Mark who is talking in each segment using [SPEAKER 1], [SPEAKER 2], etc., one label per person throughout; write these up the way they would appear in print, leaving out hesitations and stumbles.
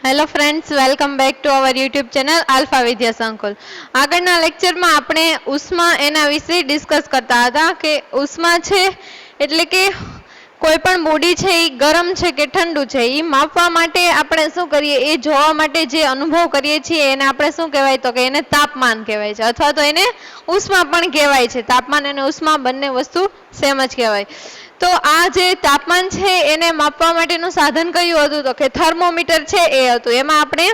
[SPEAKER 1] Hello friends, welcome back to our YouTube channel Alpha Vidya Sankul. આગળના લેક્ચરમાં આપણે ઉષ્મા એના વિશે ડિસ્કસ કરતા હતા કે ઉષ્મા છે એટલે કે કોઈ પણ બોડી છે એ ગરમ છે કે ઠંડુ છે એ માપવા માટે આપણે શું કરીએ, એ જોવા માટે જે અનુભવ કરીએ છીએ એને આપણે શું કહેવાય, તો કે એને તાપમાન કહેવાય છે, અથવા તો એને ઉષ્મા પણ કહેવાય છે. તાપમાન અને ઉષ્મા બંને વસ્તુ સેમ જ કહેવાય. તો આ જે તાપમાન છે એને માપવા માટેનું સાધન કયું હતું, તો કે થર્મોમીટર છે એ હતું. એમાં આપણે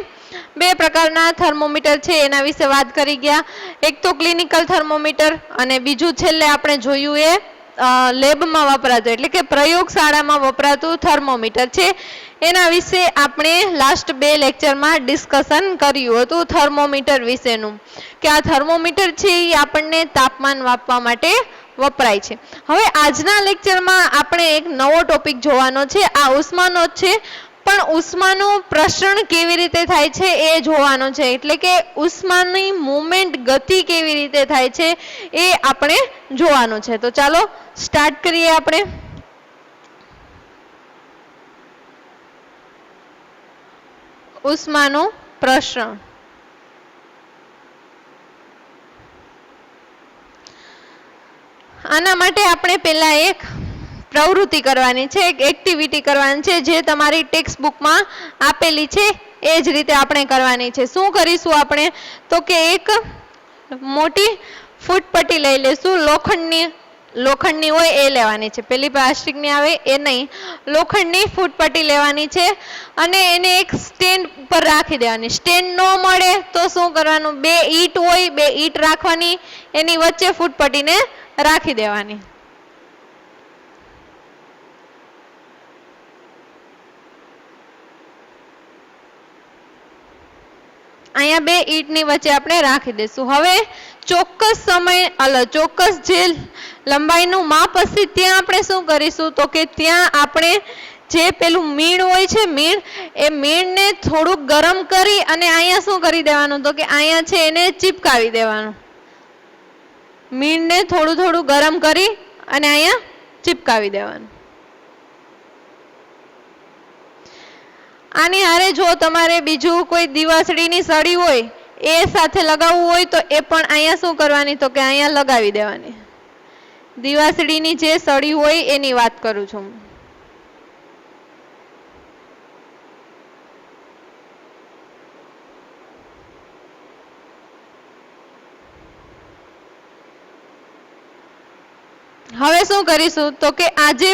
[SPEAKER 1] બે પ્રકારના થર્મોમીટર છે એના વિશે વાત કરી ગયા. એક તો ક્લિનિકલ થર્મોમીટર અને બીજું છેલ્લે આપણે જોયું એ લેબમાં વપરાતું એટલે કે પ્રયોગશાળામાં વપરાતું થર્મોમીટર છે. એના વિશે આપણે લાસ્ટ બે લેક્ચરમાં ડિસ્કશન કર્યું હતું થર્મોમીટર વિશેનું, કે આ થર્મોમીટર છે એ આપણને તાપમાન માપવા માટે વપરાય છે. હવે આજના લેક્ચરમાં આપણે એક નવો ટોપિક જોવાનો છે, આ ઉષ્માનો જ છે, પણ ઉષ્માનું પ્રસરણ કેવી રીતે થાય છે એ જોવાનું છે. એટલે કે ઉષ્માની મૂવમેન્ટ, ગતિ કેવી રીતે થાય છે એ આપણે જોવાનું છે. તો ચાલો સ્ટાર્ટ કરીએ આપણે. ઉષ્માનું પ્રસરણ. આના માટે આપણે પહેલા એક પ્રવૃત્તિ કરવાની છે, એક એક્ટિવિટી કરવાની છે, જે તમારી ટેક્સ્ટ બુકમાં આપેલી છે એ જ રીતે આપણે કરવાની છે. શું કરીશું આપણે, તો કે એક મોટી ફૂટપટ્ટી લઈ લેશું. લોખંડની હોય એ લેવાની છે, પેલી પ્લાસ્ટિકની આવે એ નહીં. લોખંડની ફૂટપટ્ટી લેવાની છે અને એને એક સ્ટેન્ડ પર રાખી દેવાની. સ્ટેન્ડ ન મળે તો શું કરવાનું, બે ઈંટ હોય, બે ઈંટ રાખવાની, એની વચ્ચે ફૂટપટ્ટીને રાખી દેવાની. અહીંયા બે ઈંટની વચ્ચે આપણે રાખી દઈશું. હવે ચોક્કસ જે લંબાઈનું માપ હશે ત્યાં આપણે શું કરીશું, તો કે ત્યાં આપણે જે પેલું મીણ હોય છે, એ મીણને થોડુંક ગરમ કરી અને અહીંયા શું કરી દેવાનું, તો કે અહીંયા છે એને ચીપકાવી દેવાનું. મીણને થોડું ગરમ કરી અને અહીંયા ચીપકાવી દેવાનું. આની હારે જો તમારે બીજું કોઈ દિવાસળીની સળી હોય એ સાથે લગાવવું હોય તો એ પણ અહીંયા શું કરવાની, તો કે અહીંયા લગાવી દેવાની. દિવાસળીની જે સળી હોય એની વાત કરું છું. હવે શું કરીશું, તો કે આ જે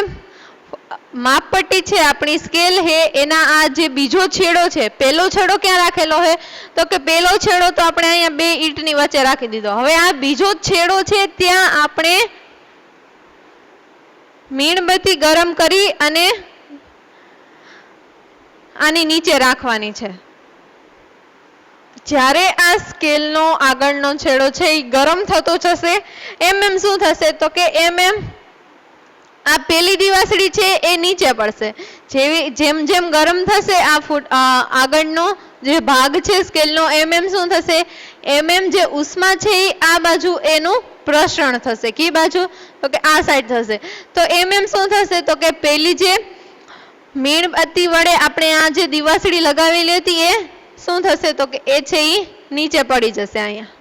[SPEAKER 1] માપપટ્ટી છે, આપણી સ્કેલ છે, એના આ જે બીજો છેડો છે, પેલો છેડો ક્યાં રાખેલો છે, તો કે પેલો છેડો તો આપણે અહીંયા બે ઈંટની વચ્ચે રાખી દીધો. હવે આ બીજો છેડો છે ત્યાં આપણે મીણબત્તી ગરમ કરી અને આની નીચે રાખવાની છે. જ્યારે આ સ્કેલનો આગળનો છેડો છે એ ગરમ થતો જશે, એમ શું થશે, તો કે એમ આ પેલી દિવાસળી છે એ નીચે પડશે. જેમ ગરમ થશે આ આગળનો જે ભાગ છે સ્કેલનો, એમ શું થશે, એમ જે ઉષ્મા છે એ આ બાજુ એનું પ્રસરણ થશે. કી બાજુ, તો કે આ સાઈડ થશે. તો એમ શું થશે, તો કે પેલી જે મીણબત્તી વડે આપણે આ જે દિવાસળી લગાવેલી હતી એ શું થશે, તો કે એ છે એ નીચે પડી જશે અહીંયા.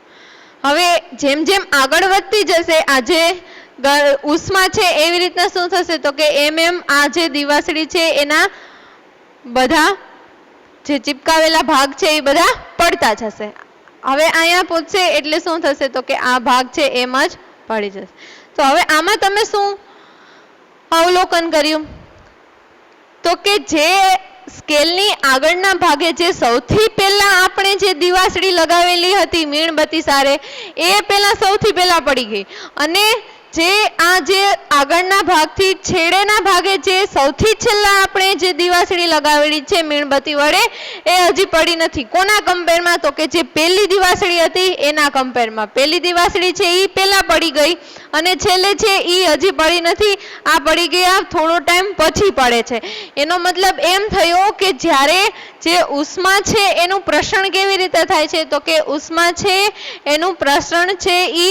[SPEAKER 1] હવે જેમ આગળ વધતી જશે આ જે ઉષ્મા છે, એવી રીતના શું થશે, તો કે એમ આ જે દિવાસળી છે એના બધા જે ચિપકાવેલા ભાગ છે એ બધા પડતા જશે. હવે અહીંયા પહોંચશે એટલે શું થશે, તો કે આ ભાગ છે એમ જ પડી જશે. તો હવે આમાં તમે શું અવલોકન કર્યું, તો કે જે સ્કેલની આગળના ભાગે જે સૌથી પહેલા આપણે જે દિવાસળી લગાવેલી હતી મીણબત્તી સારે, એ પહેલા સૌથી પહેલા પડી ગઈ. અને જે આ જે આગળના ભાગથી છેડેના ભાગે જે સૌથી છેલ્લા આપણે જે દિવાસળી લગાવેલી છે મીણબત્તી વડે, એ હજી પડી નથી. કોના કમ્પેરમાં, તો કે જે પહેલી દિવાસળી હતી એના કમ્પેરમાં. પહેલી દિવાસળી છે એ પહેલા પડી ગઈ અને છેલ્લે છે એ હજી પડી નથી. આ પડી ગયા થોડો ટાઈમ પછી પડે છે. એનો મતલબ એમ થયો કે જ્યારે જે ઉષ્મા છે એનું પ્રસરણ કેવી રીતે થાય છે, તો કે ઉષ્મા છે એનું પ્રસરણ છે એ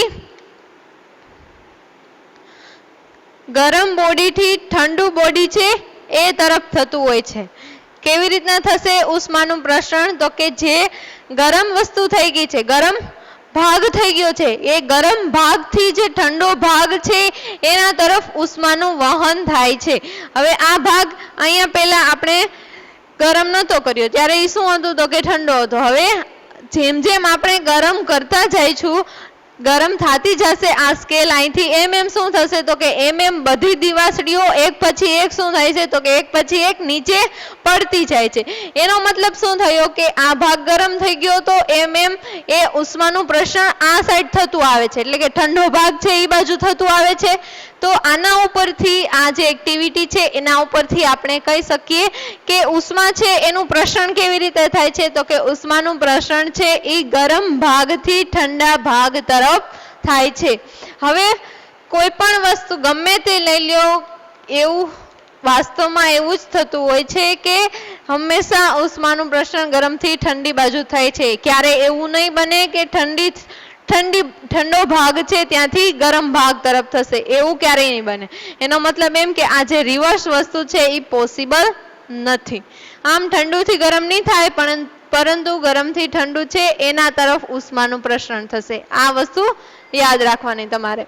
[SPEAKER 1] ગરમ બોડીથી ઠંડુ બોડી છે એ તરફ થતું હોય છે. કેવી રીતના થશે ઉષ્માનું પ્રસરણ? તો કે જે ગરમ વસ્તુ થઈ ગઈ છે, ગરમ ભાગ થઈ ગયો છે, એ ગરમ ભાગથી જે ઠંડો ભાગ છે એના તરફ ઉષ્માનું વહન થાય છે. હવે આ ભાગ અહીંયા પહેલા આપણે ગરમ નતો કર્યો ત્યારે એ શું હતું? તો કે ઠંડો હતો. હવે જેમ જેમ આપણે ગરમ કરતા જઈશું, ગરમ થતી જશે આ સ્કેલ અહીંથી એમ શું થશે? તો કે એમ બધી દિવાસળીઓ એક પછી એક શું થાય છે? તો કે એક પછી એક નીચે પડતી જાય છે. એનો મતલબ શું થયો? કે આ ભાગ ગરમ થઈ ગયો તો એમ એ ઉષ્માનું પ્રસરણ આ સાઈડ થતું આવે છે, એટલે કે ઠંડો ભાગ છે એ બાજુ થતું આવે છે. તો આના ઉપરથી આ જે એક્ટિવિટી છે એના ઉપરથી આપણે કહી શકીએ કે ઉષ્મા છે એનું પ્રસરણ કેવી રીતે થાય છે? તો કે ઉષ્માનું પ્રસરણ છે એ ગરમ ભાગથી ઠંડા ભાગ તરફ થાય છે. હવે કોઈ પણ વસ્તુ ગમે તે લઈ લ્યો, એવું વાસ્તવમાં એવું જ થતું હોય છે કે હંમેશા ઉષ્માનું પ્રસરણ ગરમથી ઠંડી બાજુ થાય છે. ક્યારે એવું નહીં બને કે ઠંડો ભાગ છે ત્યાંથી ગરમ ભાગ તરફ થશે, એવું ક્યારેય નહીં બને. એનો મતલબ એમ કે આ જે રિવર્સ વસ્તુ છે એ પોસિબલ નથી. આમ ઠંડુથી ગરમ નહીં થાય, પરંતુ ગરમથી ઠંડુ છે એના તરફ ઉષ્માનું પ્રસરણ થશે. આ વસ્તુ યાદ રાખવાની તમારે.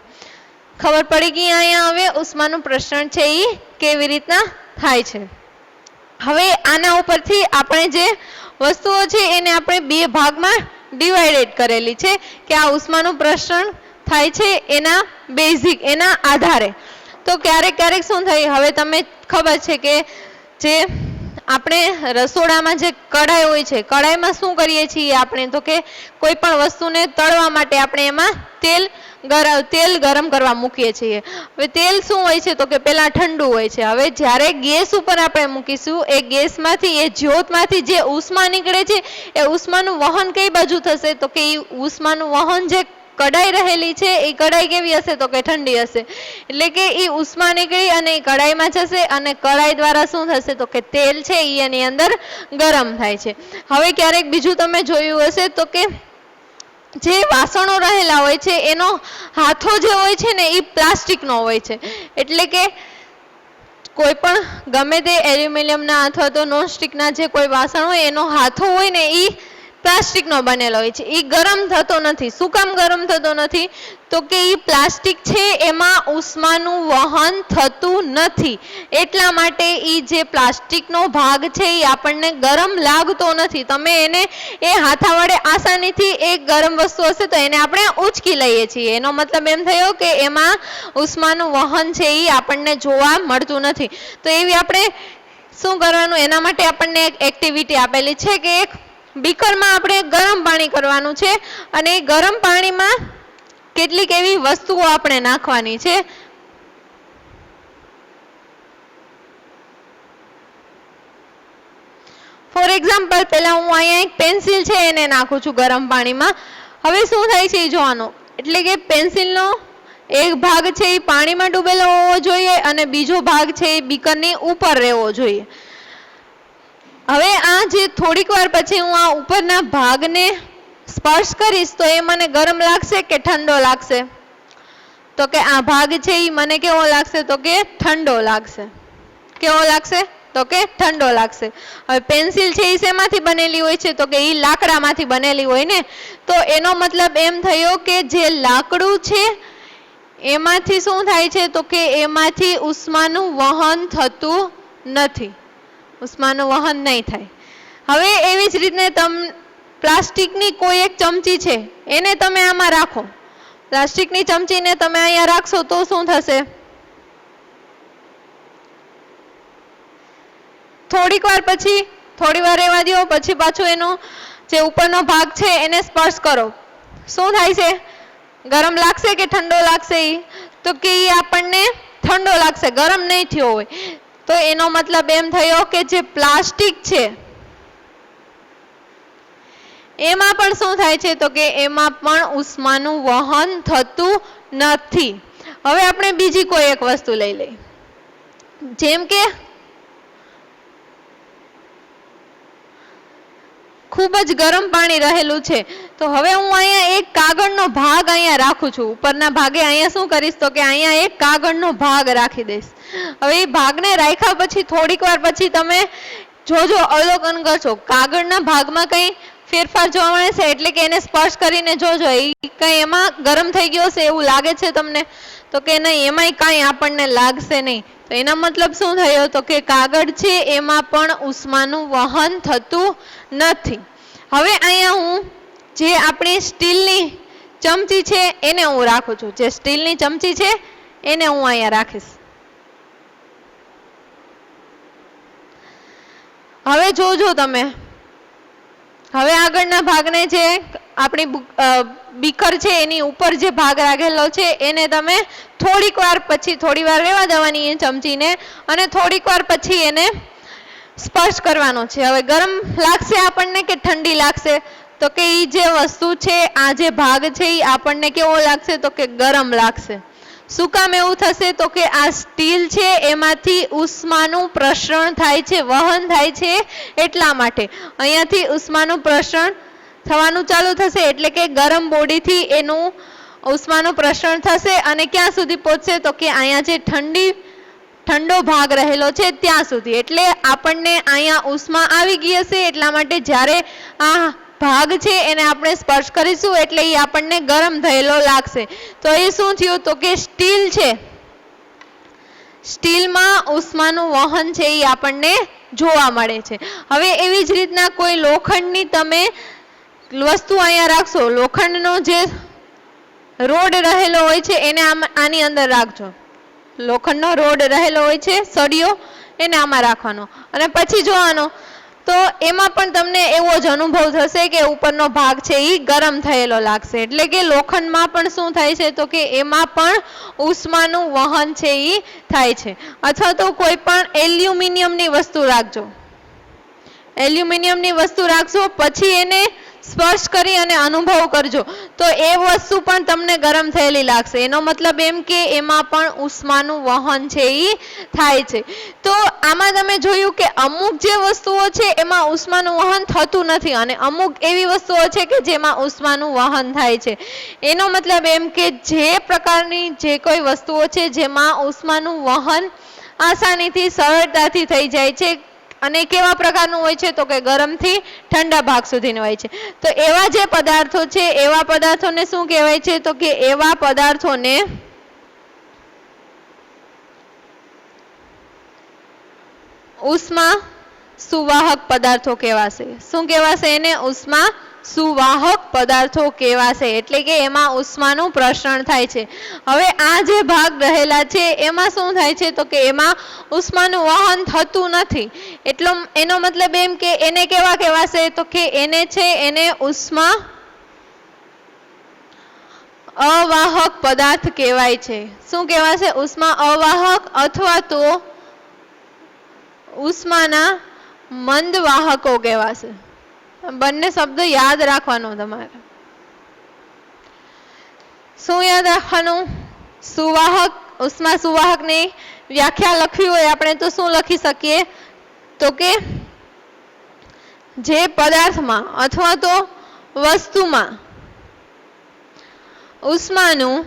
[SPEAKER 1] ખબર પડી ગઈ અહીંયા હવે ઉષ્માનું પ્રસરણ છે એ કેવી રીતના થાય છે. હવે આના ઉપરથી આપણે જે વસ્તુઓ છે એને આપણે બે ભાગમાં ડિવાઇડેડ કરેલી છે કે આ ઉષ્માનું પ્રસરણ થાય છે એના બેઝિક, એના આધારે. તો ક્યારેક ક્યારેક શું થાય, હવે તમે ખબર છે કે જે આપણે રસોડામાં જે કઢાઈ હોય છે, કઢાઈમાં શું કરીએ છીએ આપણે? તો કે કોઈ પણ વસ્તુને તળવા માટે આપણે એમાં તેલ ગરમ કરવા મૂકીએ છીએ. હવે તેલ શું હોય છે? તો કે પેલા ઠંડુ હોય છે. હવે જ્યારે ગેસ ઉપર આપણે મૂકીશું, એ ગેસમાંથી, એ જ્યોતમાંથી જે ઉષ્મા નીકળે છે એ ઉષ્માનું વહન કઈ બાજુ થશે? તો કે એ ઉષ્માનું વહન જે કઢાઈ રહેલી છે એ કઢાઈ કેવી હશે? તો કે ઠંડી હશે. એટલે કે એ ઉષ્મા નીકળી અને એ કઢાઈમાં જશે અને કઢાઈ દ્વારા શું થશે? તો કે તેલ છે એ એની અંદર ગરમ થાય છે. હવે ક્યારેક બીજું તમે જોયું હશે તો કે જે વાસણો રહેલા હોય છે એનો હાથો જે હોય છે ને એ પ્લાસ્ટિકનો હોય છે. એટલે કે કોઈ પણ ગમે તે એલ્યુમિનિયમના અથવા તો નોનસ્ટિકના જે કોઈ વાસણ હોય એનો હાથો હોય ને એ પ્લાસ્ટિકનો બનેલો હોય છે. એ ગરમ થતો નથી. શું કામ ગરમ થતો નથી? તો કે એ પ્લાસ્ટિક છે એમાં ઉષ્માનું વહન થતું નથી, એટલા માટે એ જે પ્લાસ્ટિકનો ભાગ છે એ આપણને ગરમ લાગતો નથી. તમે એને એ હાથા વડે આસાનીથી એક ગરમ વસ્તુ હશે તો એને આપણે ઉંચકી લઈએ છીએ. એનો મતલબ એમ થયો કે એમાં ઉષ્માનું વહન છે એ આપણને જોવા મળતું નથી. તો એવી આપણે શું કરવાનું? એના માટે આપણને એક એક્ટિવિટી આપેલી છે કે એક બીકરમાં આપણે ગરમ પાણી કરવાનું છે અને એ ગરમ પાણીમાં કેટલીક એવી વસ્તુઓ આપણે નાખવાની છે. ફોર એક્ઝામ્પલ, પહેલા હું અહીંયા એક પેન્સિલ છે એને નાખું છું ગરમ પાણીમાં. હવે શું થાય છે એ જોવાનું. એટલે કે પેન્સિલનો એક ભાગ છે એ પાણીમાં ડૂબેલો હોવો જોઈએ અને બીજો ભાગ છે એ બીકરની ઉપર રહેવો જોઈએ. હવે આ જે થોડીક વાર પછી હું આ ઉપરના ભાગને સ્પર્શ કરીશ તો એ મને ગરમ લાગશે કે ઠંડો લાગશે? તો કે આ ભાગ છે એ મને કેવો લાગશે? તો કે ઠંડો લાગશે. કેવો લાગશે? તો કે ઠંડો લાગશે. હવે પેન્સિલ છે એ શેમાંથી બનેલી હોય છે? તો કે એ લાકડામાંથી બનેલી હોય ને. તો એનો મતલબ એમ થયો કે જે લાકડું છે એમાંથી શું થાય છે? તો કે એમાંથી ઉષ્માનું વહન થતું નથી. ઉષ્માનું વહન નહીં થાય. હવે એવી જ રીતે પ્લાસ્ટિકની કોઈ એક ચમચી છે એને તમે આમાં રાખો. પ્લાસ્ટિકની ચમચીને તમે અહીંયા રાખશો તો શું થશે? થોડીક વાર પછી, થોડી વાર રહેવા દો, પછી પાછું એનો જે ઉપરનો ભાગ છે એને સ્પર્શ કરો. શું થાય છે? ગરમ લાગશે કે ઠંડો લાગશે? તો કે એ આપણને ઠંડો લાગશે, ગરમ નહીં થયો હોય. તો એનો મતલબ એમ થયો કે જે પ્લાસ્ટિક છે એમાં પણ શું થાય છે? તો કે એમાં પણ ઉષ્માનું વહન થતું નથી. હવે આપણે બીજી કોઈ એક વસ્તુ લઈ લઈએ. જેમ કે ખૂબ જ ગરમ પાણી રહેલું છે. તો હવે હું અહીંયા એક કાગળનો ભાગ અહીંયા રાખું છું. ઉપરના ભાગે અહીંયા શું કરીશ? તો કે અહીંયા એક કાગળનો ભાગ રાખી દઈશ. હવે એ ભાગને રાખ્યા પછી થોડીક વાર પછી તમે જોજો અવલોકન કરજો, કાગળના ભાગમાં કંઈ ફેરફાર જોવા મળે છે, એટલે કે એને સ્પર્શ કરીને જોજો એ કંઈ એમાં ગરમ થઈ ગયો છે એવું લાગે છે તમને, તો કે નહીં એમાંય કાંઈ આપણને લાગશે નહીં. તો એના મતલબ શું થયો, તો કે કાગળ છે એમાં પણ ઉષ્માનું વહન થતું નથી. હવે અહીંયા હું જે આપણી સ્ટીલની ચમચી છે એને હું રાખું છું, જે સ્ટીલની ચમચી છે એને હું અહીંયા રાખીશ. હવે જોજો તમે, હવે આગળના ભાગને જે આપણી બીકર છે એની ઉપર જે ભાગ રાખેલો છે એને તમે થોડીક વાર પછી, થોડી વાર રહેવા દેવાની એ ચમચીને, અને થોડીક વાર પછી એને સ્પર્શ કરવાનો છે. હવે ગરમ લાગશે આપણને કે ઠંડી લાગશે, તો કે એ જે વસ્તુ છે, આ જે ભાગ છે એ આપણને કેવો લાગશે, તો કે ગરમ લાગશે. શું કામ એવું થશે, તો કે આ સ્ટીલ છે એમાંથી ઉષ્માનું પ્રસરણ થાય છે, વહન થાય છે, એટલા માટે અહીંયાથી ઉષ્માનું પ્રસરણ થવાનું ચાલુ થશે, એટલે કે ગરમ બોડીથી એનું ઉષ્માનું પ્રસરણ થશે અને ક્યાં સુધી પહોંચશે, તો કે અહીંયા જે ઠંડો ભાગ રહેલો છે ત્યાં સુધી. એટલે આપણને અહીંયા ઉષ્મા આવી ગઈ હશે, એટલા માટે જ્યારે આ ભાગ છે એને આપણે સ્પર્શ કરીશું એટલે એ આપણને ગરમ થયેલો લાગશે. તો એ શું થયું, તો કે સ્ટીલ છે, સ્ટીલમાં ઉષ્માનું વહન છે એ આપણને જોવા મળે છે. હવે એવી જ રીતના કોઈ લોખંડની તમે વસ્તુ અહીંયા રાખશો, લોખંડનો જે રોડ રહેલો હોય છે એને આની અંદર રાખજો, લોખંડનો રોડ રહેલો હોય છે, સળિયો, એને આમાં રાખવાનો અને પછી જોવાનો, તો એમાં પણ તમને એવો જ અનુભવ થશે કે ઉપરનો ભાગ છે એ ગરમ થયેલો લાગશે. એટલે કે લોખંડમાં પણ શું થાય છે, તો કે એમાં પણ ઉષ્માનું વહન છે એ થાય છે. અથવા તો કોઈ પણ એલ્યુમિનિયમની વસ્તુ રાખજો, એલ્યુમિનિયમની વસ્તુ રાખજો, પછી એને સ્પર્શ કરી અને અનુભવ કરજો, તો એ વસ્તુ પણ તમને ગરમ થયેલી લાગશે. એનો મતલબ એમ કે એમાં પણ ઉષ્માનું વહન છે એ થાય છે. તો આમાં તમે જોયું કે અમુક જે વસ્તુઓ છે એમાં ઉષ્માનું વહન થતું નથી અને અમુક એવી વસ્તુઓ છે કે જેમાં ઉષ્માનું વહન થાય છે. એનો મતલબ એમ કે જે પ્રકારની જે કોઈ વસ્તુઓ છે જેમાં ઉષ્માનું વહન આસાનીથી સરળતાથી થઈ જાય છે, અને કેવા પ્રકારનું હોય છે, તો કે ગરમથી ઠંડા ભાગ સુધીનું હોય છે. તો એવા જે પદાર્થો છે, એવા પદાર્થોને શું કહેવાય છે, તો કે એવા પદાર્થોને ઉષ્મા સુવાહક પદાર્થો કહેવાશે. શું કહેવાશે એને? ઉષ્મા સુવાહક પદાર્થો કહેવાશે. એટલે કે એમાં ઉષ્માનું પ્રસરણ થાય છે. હવે આ જે ભાગ રહેલા છે એમાં શું થાય છે, તો કે એમાં ઉષ્માનું વહન થતું નથી. એટલો એનો મતલબ એમ કે એને કેવા કહેવાશે, તો કે એને છે એને ઉષ્મા અવાહક પદાર્થ કહેવાય છે. શું કહેવાશે? ઉષ્મા અવાહક અથવા તો ઉષ્માના મંદ વાહકો કહેવાશે. બંને શબ્દ યાદ રાખવાનો તમારે. શું યાદ રાખવાનું? સુવાહક, ઉષ્મા સુવાહકની વ્યાખ્યા લખવી હોય આપણે તો શું લખી શકીએ, તો કે જે પદાર્થમાં અથવા તો વસ્તુમાં ઉષ્માનું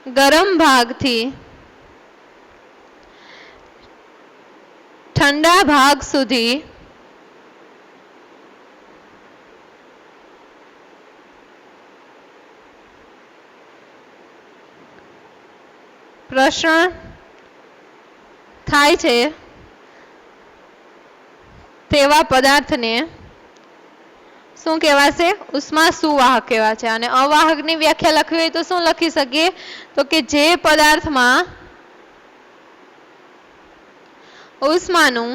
[SPEAKER 1] ગરમ ભાગથી ઠંડા ભાગ સુધી પ્રસરણ થાય છે તેવા પદાર્થને શું કહેવાશે? ઉષ્મા સુવાહક કહેવાશે. અને અવાહકની વ્યાખ્યા લખવી હોય તો શું લખી શકીએ, તો કે જે પદાર્થમાં ઉષ્માનું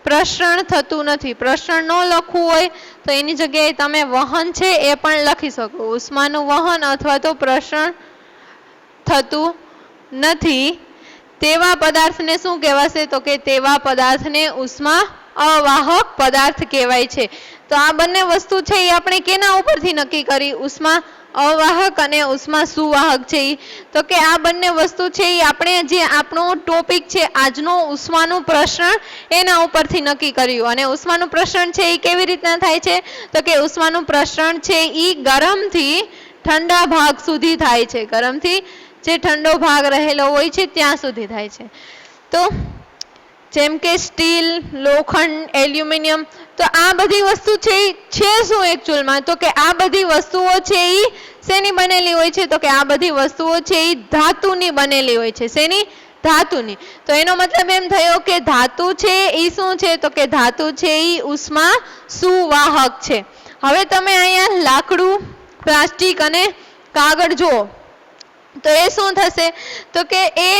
[SPEAKER 1] પ્રસરણ થતું નથી. પ્રસરણ ન લખવું હોય તો એની જગ્યાએ તમે વહન છે એ પણ લખી શકો. ઉષ્માનું વહન અથવા તો પ્રસરણ થતું નથી તેવા પદાર્થને શું કહેવાશે, તો કે તેવા પદાર્થને ઉષ્મા અવાહક પદાર્થ કહેવાય છે. તો આ બંને વસ્તુ છે એ આપણે કેના ઉપરથી નક્કી કરી? ઉષ્મા અવાહક અને ઉષ્મા સુવાહક છે. તો કે આ બંને વસ્તુ છે એ આપણે જે આપણો ટોપિક છે આજનો ઉષ્માનું પ્રસરણ એના ઉપરથી નક્કી કર્યું. અને ઉષ્માનું પ્રસરણ છે એ કેવી રીતના થાય છે, તો કે ઉષ્માનું પ્રસરણ છે એ ગરમથી ઠંડા ભાગ સુધી થાય છે. ગરમથી જે ઠંડો ભાગ રહેલો હોય છે ત્યાં સુધી થાય છે. તો જેમ કે સ્ટીલ, લોખંડ, એલ્યુમિનિયમ, તો આ બધી વસ્તુ છે શું એકચ્યુઅલમાં? તો કે આ બધી વસ્તુઓ છે એ શેની બનેલી હોય છે? તો કે આ બધી વસ્તુઓ છે એ ધાતુની બનેલી હોય છે. શેની? ધાતુની. તો એનો મતલબ એમ થયો કે ધાતુ છે એ શું છે? તો કે ધાતુ છે એ ઉષ્મા સુવાહક છે. હવે તમે અહીંયા લાકડું, પ્લાસ્ટિક અને કાગળ જુઓ તો એ શું થશે? તો કે એ,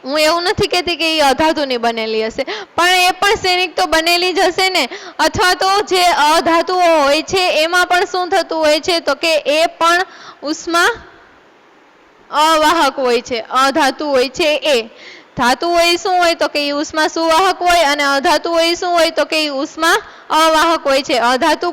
[SPEAKER 1] હું એવું નથી કહેતી કે એ અધાતુની બનેલી હશે, પણ એ પણ શેની તો બનેલી જ હશે ને. અથવા તો જે અધાતુઓ હોય છે એમાં પણ શું થતું હોય છે? તો કે એ પણ ઉષ્મા અવાહક હોય છે. અધાતુ હોય છે એ. ધાતુ હોય શું હોય? તો કે એ ઉષ્મા સુવાહક હોય, અને અધાતુ હોય શું હોય? તો કે એ ઉષ્મા અવાહક હોય છે. અધાતુ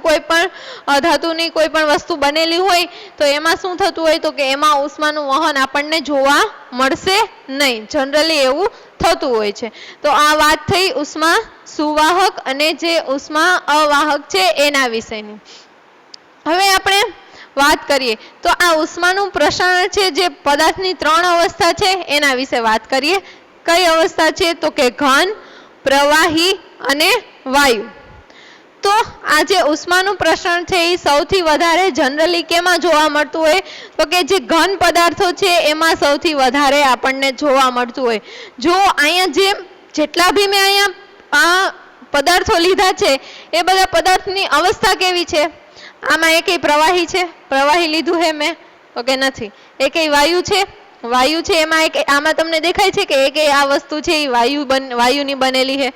[SPEAKER 1] અધાતુની કોઈ પણ વસ્તુ બનેલી હોય તો એમાં શું થતું હોય? તો કે એમાં ઉષ્માનું વહન આપણને જોવા મળશે નહીં. જનરલી એવું થતું હોય છે. તો આ વાત થઈ ઉષ્મા સુવાહક અને જે ઉષ્મા અવાહક છે એના વિશેની. હવે આપણે વાત કરીએ તો આ ઉષ્માનું પ્રસારણ છે જે પદાર્થની 3 અવસ્થા છે એના વિશે વાત કરીએ. કઈ અવસ્થા છે? તો કે ઘન, પ્રવાહી અને વાયુ. તો આ જે ઉષ્માનું પ્રસરણ છે એ સૌથી વધારે જનરલી કેમાં જોવા મળતું હોય? તો કે જે ઘન પદાર્થો છે એમાં સૌથી વધારે આપણને જોવા મળતું હોય. જો અહીંયા જેટલા ભી મેં અહીંયા આ પદાર્થો લીધા છે એ બધા પદાર્થની અવસ્થા કેવી છે? આમાં એકેય પ્રવાહી છે? પ્રવાહી લીધું હે મેં? તો કે નથી. એકેય વાયુ છે? વાયુ છે. એમાં આમાં તમને દેખાય છે કે એકેય આ વસ્તુ છે એ વાયુની બનેલી છે?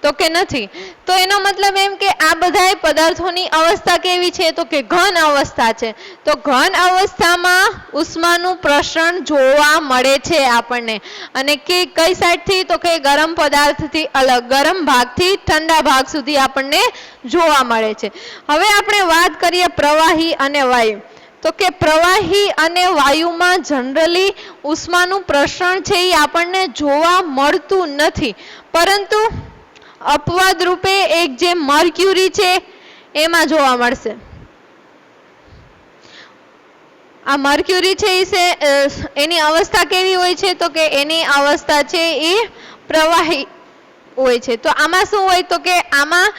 [SPEAKER 1] તો કે નથી. તો એનો મતલબ એમ કે આ બધા પદાર્થોની અવસ્થા કેવી છે? તો કે ઘન અવસ્થા છે. તો ઘન અવસ્થામાં ઉષ્માનું પ્રસરણ જોવા મળે છે આપણને. અને કઈ સાઈડથી? તો કે ગરમ પદાર્થથી અલગ, ગરમ ભાગથી ઠંડા ભાગ સુધી આપણને જોવા મળે છે. હવે આપણે વાત કરીએ પ્રવાહી અને વાયુ. તો કે પ્રવાહી અને વાયુમાં જનરલી ઉષ્માનું પ્રસરણ છે એ આપણને જોવા મળતું નથી, પરંતુ અપવાદ રૂપે એક જે મર્ક્યુરી છે એમાં જોવા મળશે. આ મર્ક્યુરી છે એની અવસ્થા કેવી હોય છે? તો કે એની અવસ્થા છે એ પ્રવાહી હોય છે. તો આમાં શું હોય? તો કે આમાં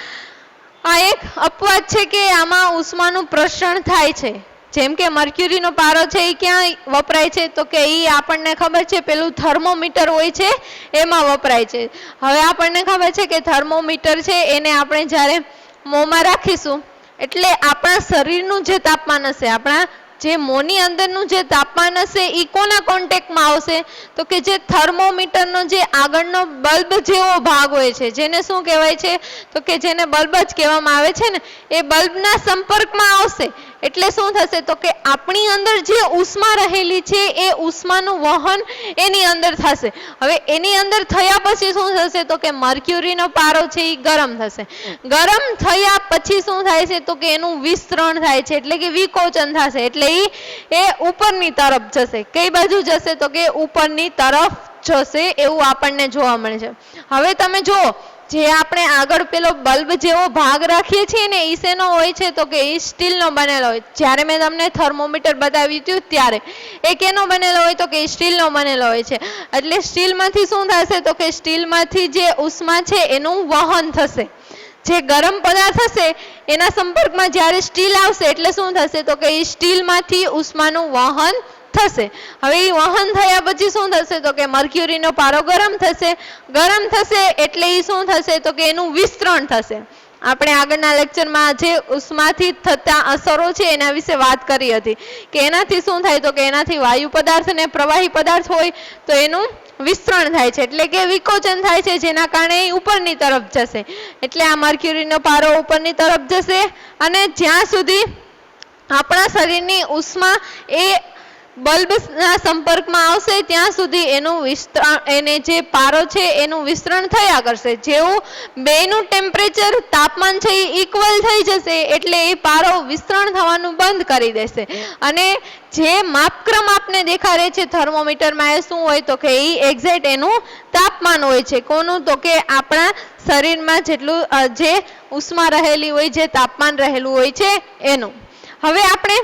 [SPEAKER 1] આ એક અપવાદ છે કે આમાં ઉષ્માનું પ્રસરણ થાય છે. જેમ કે મર્ક્યુરીનો પારો છે એ ક્યાં વપરાય છે? તો કે એ આપણને ખબર છે પેલું થર્મોમીટર હોય છે એમાં વપરાય છે. હવે આપણને ખબર છે કે થર્મોમીટર છે એને આપણે જ્યારે મોંમાં રાખીશું એટલે આપણા શરીરનું જે તાપમાન હશે, આપણા જે મોંની અંદરનું જે તાપમાન હશે એ કોના કોન્ટેક્ટમાં આવશે? તો કે જે થર્મોમીટરનો જે આગળનો બલ્બ જેવો ભાગ હોય છે, જેને શું કહેવાય છે? તો કે જેને બલ્બ જ કહેવામાં આવે છે ને, એ બલ્બના સંપર્કમાં આવશે. એટલે શું થશે? તો કે આપણી અંદર જે ઉષ્મા રહેલી છે એ ઉષ્માનું વહન એની અંદર થશે. હવે એની અંદર થયા પછી શું થશે? તો કે મર્ક્યુરીનો પારો છે એ ગરમ થશે. ગરમ થયા પછી શું થાય છે? તો કે એનું વિસ્તરણ થાય છે, એટલે કે વિકોચન થશે. એટલે એ ઉપરની તરફ જશે. કઈ બાજુ જશે? તો કે ઉપરની તરફ જશે એવું આપણને જોવા મળે છે. હવે તમે જુઓ, જે આપણે આગળ પેલો બલ્બ જેવો ભાગ રાખીએ છીએ ને એ શેનો હોય છે? તો કે એ સ્ટીલનો બનેલો હોય. જ્યારે મેં તમને થર્મોમીટર બતાવ્યું હતું ત્યારે એ કેનો બનેલો હોય? તો કે સ્ટીલનો બનેલો હોય છે. એટલે સ્ટીલમાંથી શું થશે? તો કે સ્ટીલમાંથી જે ઉષ્મા છે એનું વહન થશે. જે ગરમ પદાર્થ હશે એના સંપર્કમાં જ્યારે સ્ટીલ આવશે એટલે શું થશે? તો કે એ સ્ટીલમાંથી ઉષ્માનું વહન થશે. હવે એ વહન થયા પછી શું થશે? તો કે મર્ક્યુરીનો પારો ગરમ થશે. ગરમ થશે એટલે એ શું થશે? તો કે એનું વિસ્તરણ થશે. આપણે આગળના લેક્ચરમાં જે ઉષ્માથી થતા અસરો છે એના વિશે વાત કરી હતી કે એનાથી શું થાય? તો કે એનાથી વાયુ પદાર્થ અને પ્રવાહી પદાર્થ હોય તો એનું વિસ્તરણ થાય છે, એટલે કે વિકોચન થાય છે, જેના કારણે એ ઉપરની તરફ જશે. એટલે આ મર્ક્યુરીનો પારો ઉપરની તરફ જશે અને જ્યાં સુધી આપણા શરીરની ઉષ્મા એ બલ્બના સંપર્કમાં આવશે ત્યાં સુધી એનું વિસ્તરણ, એને જે પારો છે એનું વિસ્તરણ થયા કરશે. જેવું બેનું ટેમ્પરેચર, તાપમાન છે એ ઇક્વલ થઈ જશે એટલે એ પારો વિસ્તરણ થવાનું બંધ કરી દેશે. અને જે માપક્રમ આપને દેખાડે છે થર્મોમીટરમાં એ શું હોય? તો કે એ એક્ઝેક્ટ એનું તાપમાન હોય છે. કોનું? તો કે આપણા શરીરમાં જેટલું જે ઉષ્મા રહેલી હોય, જે તાપમાન રહેલું હોય છે એનું. હવે આપણે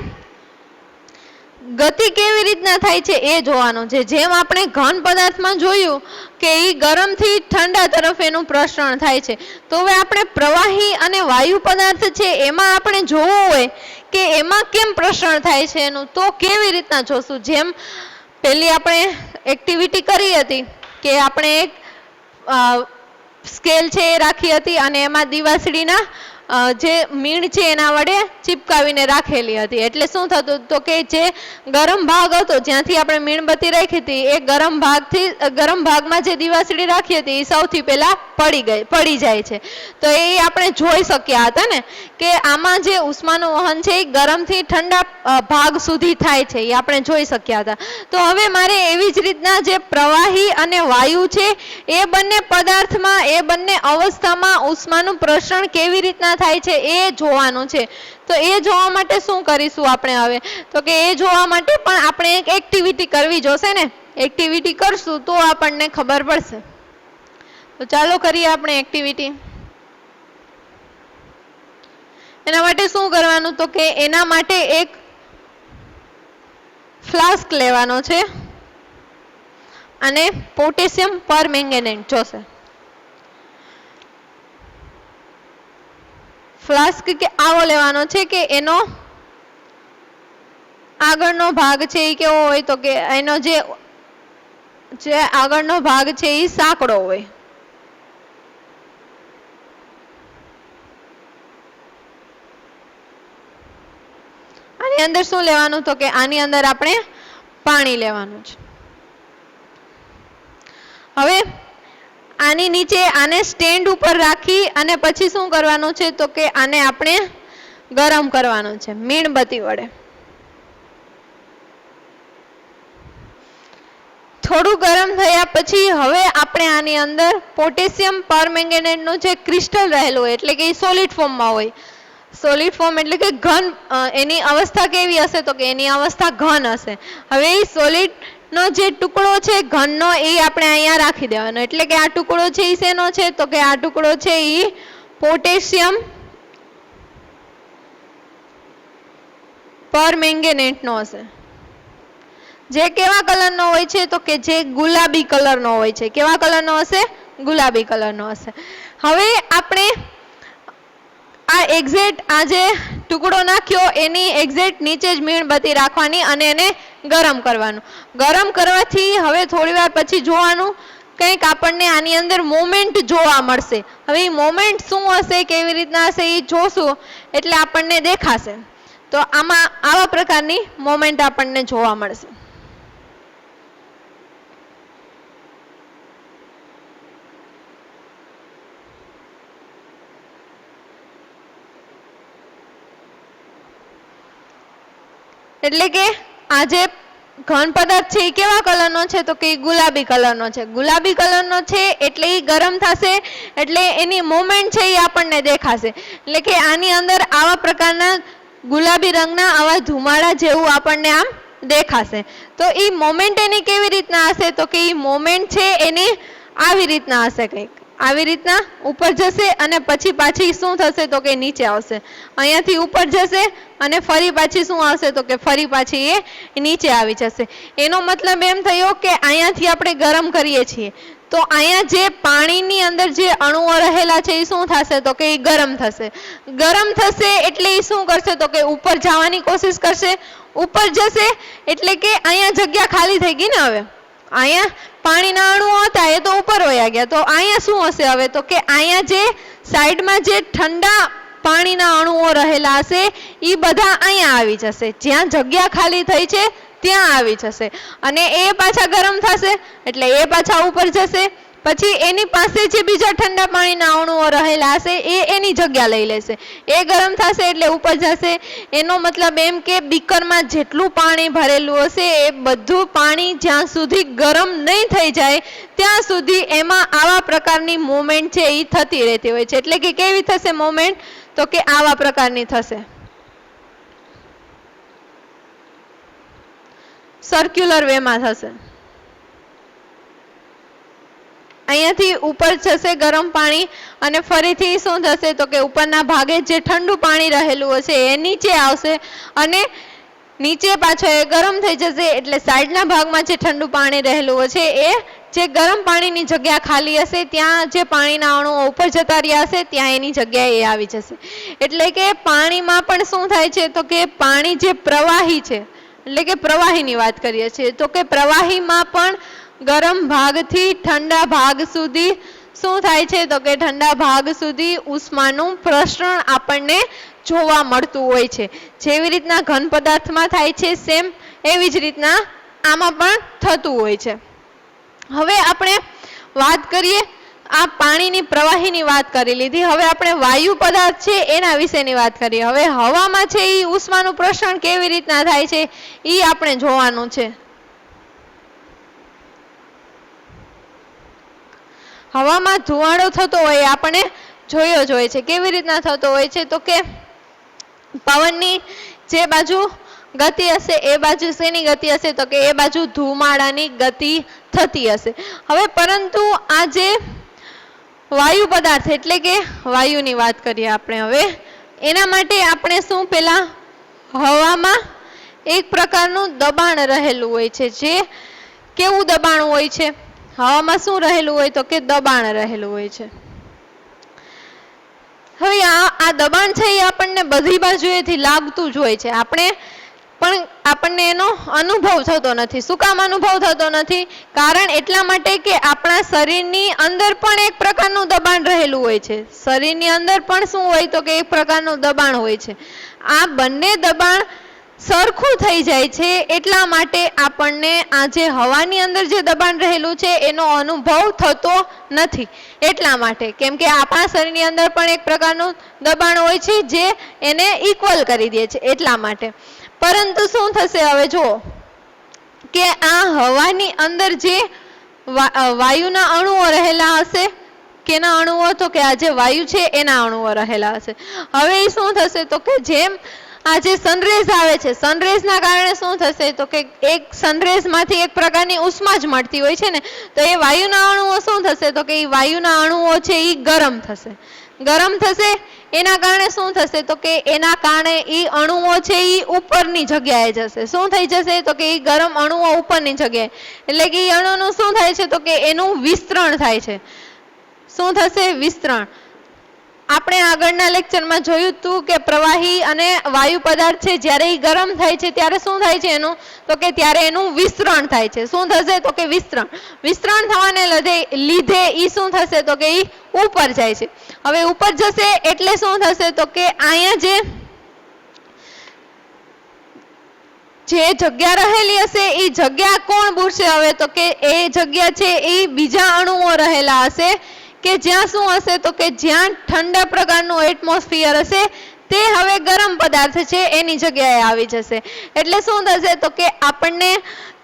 [SPEAKER 1] ગતિ કેવી રીતના થાય છે એ જોવાનું છે। જેમ આપણે ઘન પદાર્થમાં જોયું કે એ ગરમથી ઠંડા તરફ એનું પ્રસરણ થાય છે, તો હવે આપણે પ્રવાહી અને વાયુ પદાર્થ છે એમાં આપણે જોવું હોય કે એમાં કેમ પ્રસરણ થાય છે એનું, તો કેવી રીતના જોશું। જેમ પેલી આપણે એક્ટિવિટી કરી હતી કે આપણે એક સ્કેલ છે એ રાખી હતી અને એમાં દિવાસળીના જે મીણ છે એના વડે ચીપકાવીને રાખેલી હતી। એટલે શું થતું તો કે જે ગરમ ભાગ હતો જ્યાંથી આપણે મીણબત્તી રાખી હતી એ ગરમ ભાગમાં જે દિવાસળી રાખી હતી એ સૌથી પહેલા પડી જાય છે। તો એ આપણે જોઈ શક્યા હતા ને કે આમાં જે ઉષ્માનું વહન છે એ ગરમથી ઠંડા ભાગ સુધી થાય છે, એ આપણે જોઈ શક્યા હતા। તો હવે મારે એવી જ રીતના જે પ્રવાહી અને વાયુ છે એ બંને પદાર્થમાં, એ બંને અવસ્થામાં ઉષ્માનું પ્રસરણ કેવી રીતના થાય છે એ જોવાનું છે। તો એ જોવા માટે શું કરીશું આપણે હવે, તો કે એ જોવા માટે પણ આપણે એક એક્ટિવિટી કરવી જોશે ને। એક્ટિવિટી કરશું તો આપણને ખબર પડશે। તો ચાલો કરીએ આપણે એક્ટિવિટી। એના માટે શું કરવાનું, તો કે એના માટે એક ફ્લાસ્ક લેવાનો છે અને પોટેશિયમ પરમેંગેનેટ જોશે। ફ્લાસ્ક કે આવો લેવાનો છે કે એનો આગળનો ભાગ છે એ કેવો હોય, તો કે એનો જે આગળનો ભાગ છે એ સાંકડો હોય। આની અંદર શું લેવાનું, તો કે આની અંદર આપણે પાણી લેવાનું છે। હવે આની નીચે આને સ્ટેન્ડ ઉપર રાખી અને પછી શું કરવાનું છે, તો કે આને આપણે ગરમ કરવાનું છે મીણબત્તી વડે। થોડું ગરમ થયા પછી હવે આપણે આની અંદર પોટેશિયમ પરમેંગેનેટનું જે ક્રિસ્ટલ રહેલું હોય, એટલે કે એ સોલિડ ફોર્મમાં હોય। સોલિડ ફોર્મ એટલે કે ઘન, એની અવસ્થા કેવી હશે, તો કે એની અવસ્થા ઘન હશે। હવે એ સોલિડ નો જે ટુકડો છે ઘનનો એ આપણે અહીંયા રાખી દેવાનો, એટલે કે આ ટુકડો છે એ શેનો છે, તો કે આ ટુકડો છે એ પોટેશિયમ પરમેંગેનેટનો હશે। જે કેવા કલરનો હોય છે, તો કે જે ગુલાબી કલરનો હોય છે। કેવા કલરનો હશે, ગુલાબી કલરનો હશે। હવે આપણે આ એક્ઝેક્ટ આ જે ટુકડો નાખ્યો એની એક્ઝેક્ટ નીચે જ મીણબત્તી રાખવાની અને એને ગરમ કરવાનું। ગરમ કરવાથી હવે થોડી વાર પછી જોવાનું કંઈક આપણને આની અંદર મોમેન્ટ જોવા મળશે। હવે એ મોમેન્ટ શું હશે, કેવી રીતના હશે એ જોશું એટલે આપણને દેખાશે। તો આમાં આવા પ્રકારની મોમેન્ટ આપણને જોવા મળશે। એટલે કે આ જે ઘન પદાર્થ છે એ કેવા કલરનો છે, તો કે ગુલાબી કલરનો છે। ગુલાબી કલરનો છે એટલે એ ગરમ થશે એટલે એની મોમેન્ટ છે એ આપણને દેખાશે। એટલે કે આની અંદર આવા પ્રકારના ગુલાબી રંગના આવા ધુમાડા જેવું આપણને આમ દેખાશે। તો એ મોમેન્ટ એની કેવી રીતના હશે, તો કે એ મોમેન્ટ છે એની આવી રીતના હશે, કંઈક આવી રીતના ઉપર જશે અને પછી પાછી શું થશે, તો કે નીચે આવશે। અહીંયાથી ઉપર જશે અને ફરી પાછી શું આવશે, તો કે ફરી પાછી એ નીચે આવી જશે। એનો મતલબ એમ થયો કે અહીંયાથી આપણે ગરમ કરીએ છીએ તો અહીંયા જે પાણીની અંદર જે અણુઓ રહેલા છે એ શું થશે, તો કે એ ગરમ થશે। ગરમ થશે એટલે એ શું કરશે, તો કે ઉપર જવાની કોશિશ કરશે। ઉપર જશે એટલે કે અહીંયા જગ્યા ખાલી થઈ ગઈ ને। હવે અહીંયા પાણીના અણુઓ હતા એ તો ઉપર વયા ગયા, તો અહીંયા શું હશે હવે, તો કે અહીંયા જે સાઈડમાં જે ઠંડા પાણીના અણુઓ રહેલા હશે એ બધા અહીંયા આવી જશે। જ્યાં જગ્યા ખાલી થઈ છે ત્યાં આવી જશે અને એ પાછા ગરમ થશે એટલે એ પાછા ઉપર જશે। પછી એની પાસે જે બીજા ઠંડા પાણીના અણુઓ રહેલા હશે એ એની જગ્યા લઈ લેશે। એ ગરમ થશે એટલે ઉપર જશે। એનો મતલબ એમ કે બીકરમાં જેટલું પાણી ભરેલું હશે એ બધું પાણી જ્યાં સુધી ગરમ નહીં થઈ જાય ત્યાં સુધી એમાં આવા પ્રકારની મૂવમેન્ટ છે એ થતી રહેતી હોય છે। એટલે કે કેવી થશે મૂવમેન્ટ, તો કે આવા પ્રકારની થશે, સર્ક્યુલર વેમાં થશે। અહીંયાથી ઉપર જશે ગરમ પાણી અને ફરીથી શું થશે, તો કે ઉપરના ભાગે જે ઠંડુ પાણી રહેલું હશે એ નીચે આવશે અને નીચે પાછો એ ગરમ થઈ જશે એટલે સાઈડના ભાગમાં જે ઠંડુ પાણી રહેલું છે એ જે ગરમ પાણીની જગ્યા ખાલી હશે ત્યાં જે પાણીના અણુઓ ઉપર જતા રહ્યા હશે ત્યાં એની જગ્યાએ એ આવી જશે. એટલે કે પાણીમાં પણ શું થાય છે તો કે પાણી જે પ્રવાહી છે એટલે કે પ્રવાહીની વાત કરીએ છીએ તો કે પ્રવાહીમાં પણ ગરમ ભાગથી ઠંડા ભાગ સુધી શું થાય છે તો કે ઠંડા ભાગ સુધી ઉષ્માનું પ્રસરણ આપણને જોવા મળતું હોય છે. જેવી રીતના ઘન પદાર્થમાં થાય છે સેમ એવી જ રીતના આમાં પણ થતું હોય છે. હવે આપણે વાત કરીએ આ પાણીની પ્રવાહીની વાત કરી લીધી. હવે આપણે વાયુ પદાર્થ છે એના વિશેની વાત કરીએ. હવે હવામાં છે એ ઉષ્માનું પ્રસરણ કેવી રીતના થાય છે એ આપણે જોવાનું છે. હવામાં ધુવાડો થતો હોય આપણે જોયો જ હોય છે. કેવી રીતના થતો હોય છે તો કે પવનની જે બાજુ ગતિ હશે એ બાજુ શેની ગતિ હશે તો કે એ બાજુ ધુમાડાની ગતિ થતી હશે. હવે પરંતુ આ જે વાયુ પદાર્થ એટલે કે વાયુની વાત કરીએ આપણે હવે એના માટે આપણે શું પેલા હવામાં એક પ્રકારનું દબાણ રહેલું હોય છે. જે કેવું દબાણ હોય છે હવામાં શું રહેલું હોય તો કે દબાણ રહેલું હોય છે. હવે આ દબાણ છે એ આપણને બધી બાજુએથી લાગતું જ હોય છે. આપણને એનો અનુભવ થતો નથી. શું કામ અનુભવ થતો નથી? કારણ એટલા માટે કે આપણા શરીરની અંદર પણ એક પ્રકારનું દબાણ રહેલું હોય છે. શરીરની અંદર પણ શું હોય તો કે એક પ્રકારનું દબાણ હોય છે. આ બંને દબાણ સરખું થઈ જાય છે એટલા માટે આપણને આ જે હવાની અંદર જે દબાણ રહેલું છે એનો અનુભવ થતો નથી. એટલા માટે કેમ કે આપણા શરીરની અંદર પણ એક પ્રકારનું દબાણ હોય છે જે એને ઇક્વલ કરી દે છે એટલા માટે. પરંતુ શું થશે હવે જો કે આ હવાની અંદર જે વાયુના અણુઓ રહેલા હશે કેના અણુઓ તો કે આ જે વાયુ છે એના અણુઓ રહેલા હશે. હવે એ શું થશે તો કે જેમ આ જે સનરેઝ આવે છે સનરેઝના કારણે શું થશે તો કે એક સનરેઝમાંથી એક પ્રકારની ઉષ્મા જ મળતી હોય છે ને તો એ વાયુના અણુઓ શું થશે તો કે એ વાયુના અણુઓ છે એ ગરમ થશે. ગરમ થશે એના કારણે શું થશે તો કે એના કારણે એ અણુઓ છે એ ઉપરની જગ્યાએ જશે. શું થઈ જશે તો કે એ ગરમ અણુઓ ઉપરની જગ્યાએ એટલે કે એ અણુનું શું થાય છે તો કે એનું વિસ્તરણ થાય છે. શું થશે? વિસ્તરણ. આપણે આગળના લેક્ચરમાં જોયું હતું કે પ્રવાહી અને વાયુ પદાર્થ છે જ્યારે એ ગરમ થાય છે ત્યારે શું થાય છે એનું તો કે ત્યારે એનું વિસ્તરણ થાય છે. શું થશે તો કે વિસ્તરણ. વિસ્તરણ થવાને લીધે એ શું થશે તો કે એ ઉપર જાય છે. હવે ઉપર જશે એટલે શું થશે તો કે અહીંયા જે જગ્યા રહેલી હશે એ જગ્યા કોણ પૂરશે હવે તો કે એ જગ્યા છે એ બીજા અણુઓ રહેલા હશે કે જ્યાં શું હશે તો કે જ્યાં ઠંડા પ્રકારનું એટમોસ્ફિયર હશે તે હવે ગરમ પદાર્થ છે એની જગ્યાએ આવી જશે. એટલે શું થશે તો કે આપણને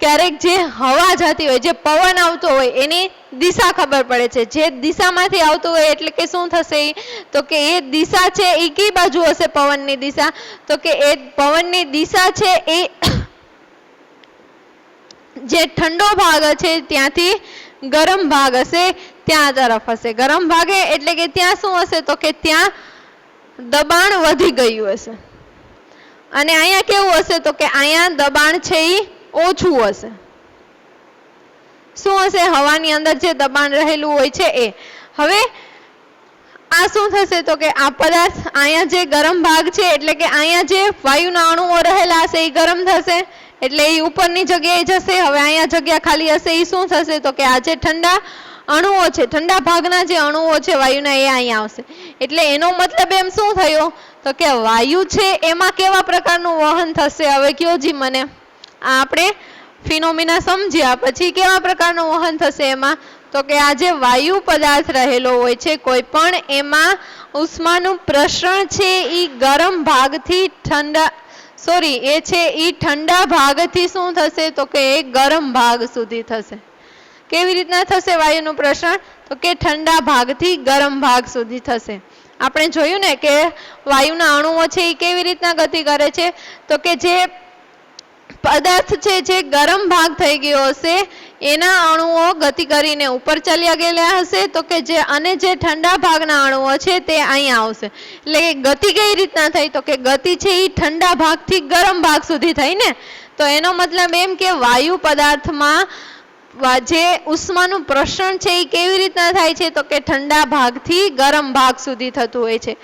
[SPEAKER 1] ક્યારેક જે હવા જતી હોય જે પવન આવતો હોય એની દિશા ખબર પડે છે. જે દિશામાંથી આવતું હોય એટલે કે શું થશે તો કે એ દિશા છે એ કઈ બાજુ હશે પવનની દિશા તો કે એ પવનની દિશા છે એ જે ઠંડો ભાગ છે ત્યાંથી ગરમ ભાગ હશે ત્યાં તરફ હશે. ગરમ ભાગે એટલે કે ત્યાં શું હશે તો કે ત્યાં દબાણ વધી ગયું હશે અને અહીંયા કેવું હશે તો કે અહીંયા દબાણ છે એ ઓછું હશે. શું હશે? હવાની અંદર જે દબાણ રહેલું હોય છે એ. હવે આ શું થશે તો કે આ પદાર્થ અહીંયા જે ગરમ ભાગ છે એટલે કે અહીંયા જે વાયુના અણુઓ રહેલા હશે એ ગરમ થશે એટલે એ ઉપરની જગ્યાએ જશે. હવે અહીંયા જગ્યા ખાલી હશે એ શું થશે તો કે આ જે ઠંડા અણુઓ છે ઠંડા ભાગના જે અણુઓ છે વાયુના એ અહીંયા આવશે. એટલે એનો મતલબ એમ શું થયો તો કે વાયુ છે એમાં કેવા પ્રકારનું વહન થશે? હવે કયો જી મને. આપણે ફિનોમિના સમજ્યા પછી કેવા પ્રકારનું વહન થશે એમાં તો કે આ જે વાયુ પદાર્થ રહેલો હોય છે કોઈ પણ એમાં ઉષ્માનું પ્રસરણ છે એ ગરમ ભાગથી ઠંડા ભાગથી શું થશે તો કે એ ગરમ ભાગ સુધી થશે. કેવી રીતના થશે વાયુનું પ્રસરણ તો કે ઠંડા ભાગથી ગરમ ભાગ સુધી થશે. આપણે જોયું ને કે વાયુના અણુઓ છે એ કેવી રીતના ગતિ કરે છે તો કે જે પદાર્થ છે જે ગરમ ભાગ થઈ ગયો હશે એના અણુઓ ગતિ કરીને ઉપર ચાલ્યા ગયેલા હશે, તો કે જે અને જે ઠંડા ભાગના અણુઓ છે તે અહીંયા આવશે. એટલે કે ગતિ કઈ રીતના થઈ, તો કે ગતિ છે એ ઠંડા ભાગથી ગરમ ભાગ સુધી થઈ ને. તો એનો મતલબ એમ કે વાયુ પદાર્થમાં જે ઉષ્માનું પ્રસરણ છે એ કેવી રીતના થાય છે, તો કે ઠંડા ભાગથી ગરમ ભાગ સુધી થતું હોય છે.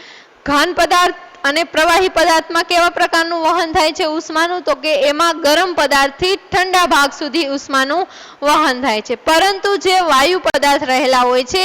[SPEAKER 1] ઘન પદાર્થ અને પ્રવાહી પદાર્થમાં કેવા પ્રકારનું વહન થાય છે ઉષ્માનું, તો કે એમાં ગરમ પદાર્થથી ઠંડા ભાગ સુધી ઉષ્માનું વહન થાય છે. પરંતુ જે વાયુ પદાર્થ રહેલા હોય છે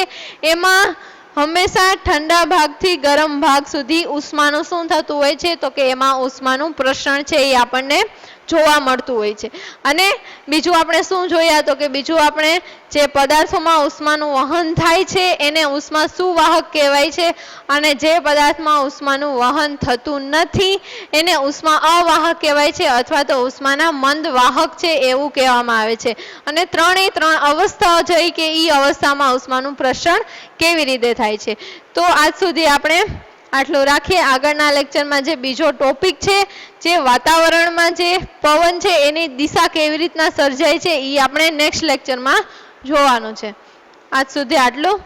[SPEAKER 1] એમાં હંમેશા ઠંડા ભાગથી ગરમ ભાગ સુધી ઉષ્માનું શું થતું હોય છે, તો કે એમાં ઉષ્માનું પ્રસરણ છે એ આપણને જોવા મળતું હોય છે. અને બીજું આપણે શું જોયા, તો કે બીજું આપણે જે પદાર્થોમાં ઉષ્માનું વહન થાય છે એને ઉષ્મા સુવાહક કહેવાય છે, અને જે પદાર્થમાં ઉષ્માનું વહન થતું નથી એને ઉષ્મા અવાહક કહેવાય છે, અથવા તો ઉષ્માના મંદ વાહક છે એવું કહેવામાં આવે છે. અને ત્રણ અવસ્થાઓ જોઈ કે એ અવસ્થામાં ઉષ્માનું પ્રસરણ કેવી રીતે થાય છે. તો આજ સુધી આપણે આટલું રાખીએ. આગળના લેક્ચરમાં જે બીજો ટોપિક છે, જે વાતાવરણમાં જે પવન છે એની દિશા કેવી રીતના સર્જાય છે એ આપણે નેક્સ્ટ લેક્ચરમાં જોવાનું છે. આજ સુધી આટલું.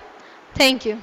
[SPEAKER 1] Thank you.